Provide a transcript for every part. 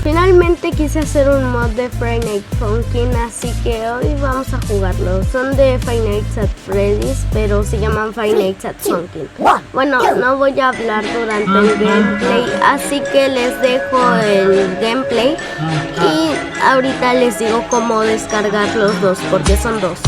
Finalmente quise hacer un mod de Friday Night Funkin', así que hoy vamos a jugarlo. Son de Five Nights at Freddy's, pero se llaman Five Nights at Funkin'. Bueno, no voy a hablar durante el gameplay, así que les dejo el gameplay y ahorita les digo cómo descargar los dos, porque son dos.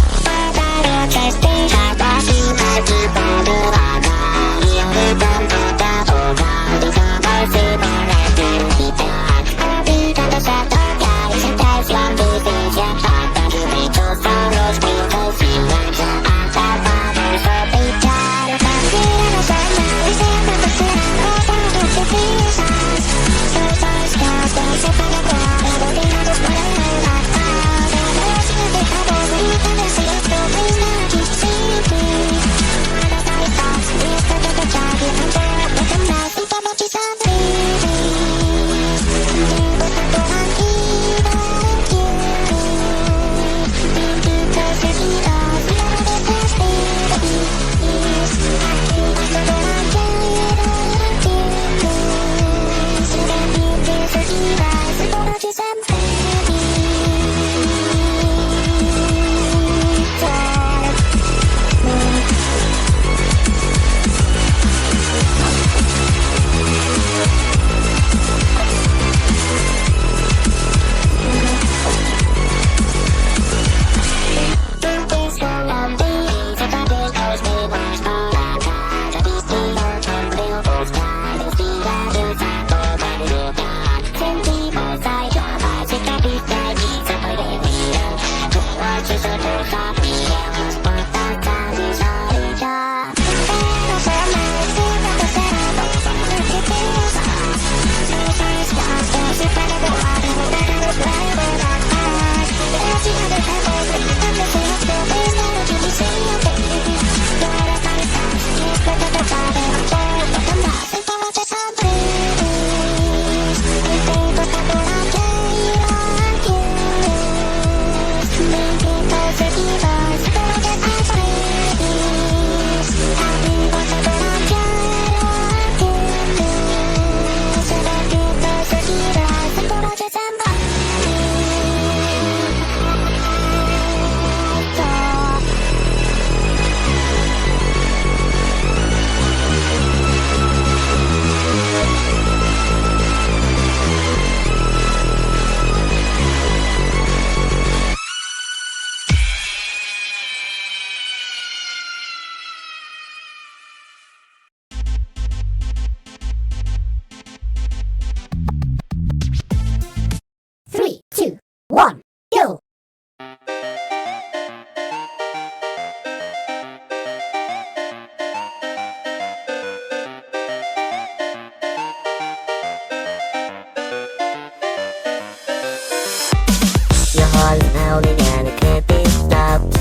Your heart is pounding and it can't be stopped.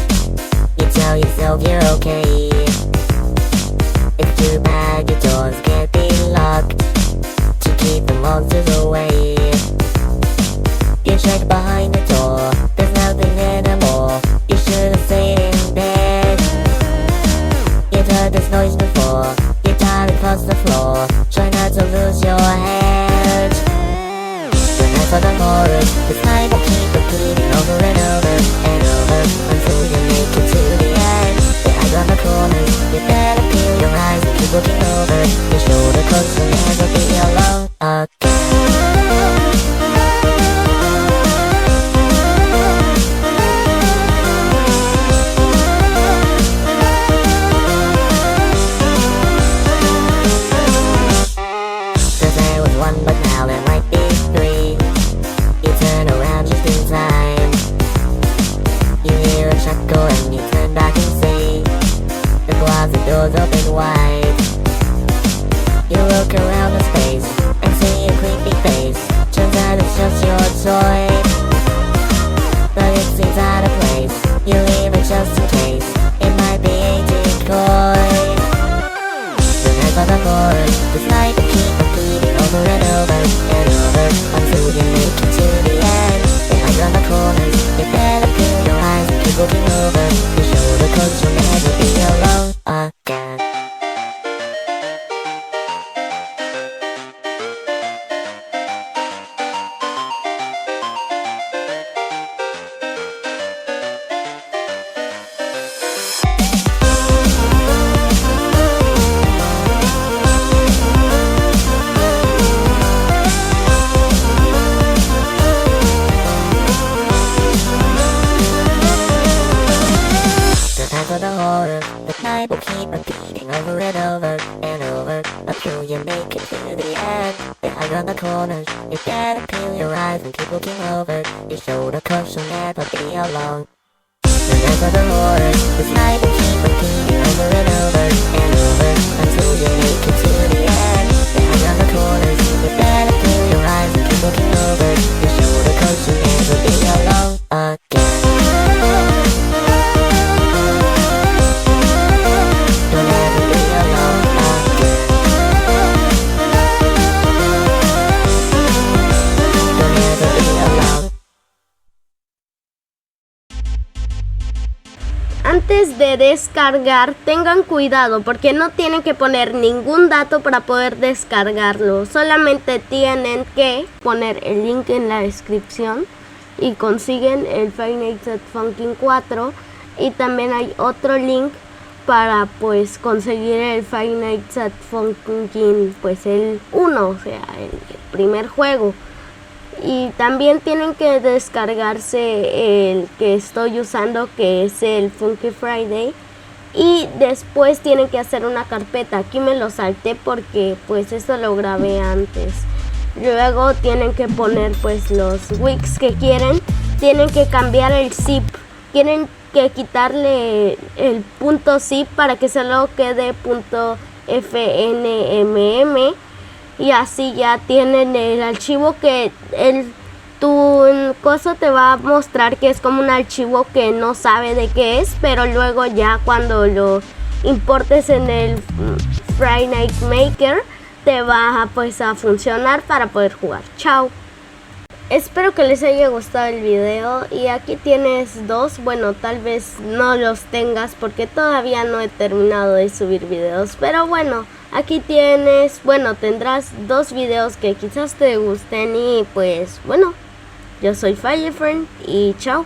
You tell yourself you're okay. It's too bad your doors can't be locked to keep the monsters away. You check behind the door, there's nothing anymore. You should have stayed in bed. You've heard this noise before. You're tired across the floor. Try not to lose your head. For the chorus, this night will keep repeating over and over and over until you make it to the end. The eyes on the corners, you better peel your eyes and keep looking over your shoulder, 'cause you'll never be alone again. Cause there was one, but now there might be three. You turn around just in time. You hear a chuckle and you turn back and see the closet doors open wide. You look around the space and see a creepy face. Turns out it's just your toy, but it seems out of place. You leave it just in case it might be a decoy. The night for the chorus, this night will keep repeating over and over and over until you make it to the end. The eyes on the corners, you better peel your eyes and keep looking over your shoulder, 'cause you'll never be alone again. you make it to the end. Behind on the corners, you gotta peel your eyes and keep looking over your shoulder, 'cause you'll never be alone. Remember the horror, this night will keep repeating over and over and over until you make it to the end. Behind on the corners, you gotta peel your eyes and keep looking over your shoulder, 'cause you'll never be alone again. You'll never be alone again. You'll never be alone. Antes de descargar, tengan cuidado porque no tienen que poner ningún dato para poder descargarlo. Solamente tienen que poner el link en la descripción y consiguen el Five Nights at Funkin' 4. Y también hay otro link para pues conseguir el Five Nights at Funkin' pues el 1, o sea, el primer juego. Y también tienen que descargarse el que estoy usando, que es el Funky Friday. Y después tienen que hacer una carpeta. Aquí me lo salté porque pues esto lo grabé antes. Luego tienen que poner pues los wicks que quieren. Tienen que cambiar el zip. Tienen que quitarle el punto zip para que solo quede punto FNMM. Y así ya tienen el archivo que tu cosa te va a mostrar que es como un archivo que no sabe de qué es, pero luego ya cuando lo importes en el Friday Night Maker te va pues a funcionar para poder jugar. Chao. Espero que les haya gustado el video y aquí tienes dos, bueno, tal vez no los tengas porque todavía no he terminado de subir videos, pero bueno, aquí tienes, bueno, tendrás dos videos que quizás te gusten y pues bueno, yo soy FireFriend y chao.